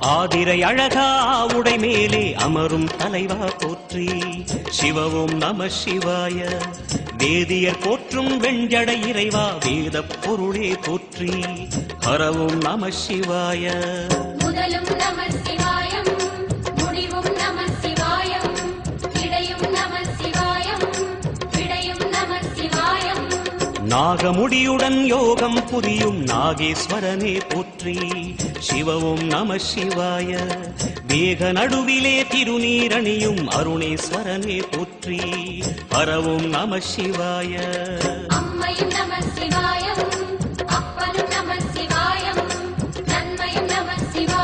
ஆதிரை அழகா உடை மேலே அமரும் தலைவா போற்றி. சிவவும் நம சிவாய. வேதியர் போற்றும் வெஞ்சடை இறைவா வேத பொருளே போற்றி. ஹரவும் நம சிவாய. முதலும் நம சிவாயம், முடிவும் நம சிவாயம், இடையும் நம சிவாயம், விடையும் நம சிவாயம். நாகமுடியுடன் யோகம் புரியும் நாகேஸ்வரனே போற்றி. சிவவும் நம சிவாய. வேக நடுவிலே திருநீரணியும் அருணேஸ்வரனே போற்றி. ஹரவும் நம சிவாய.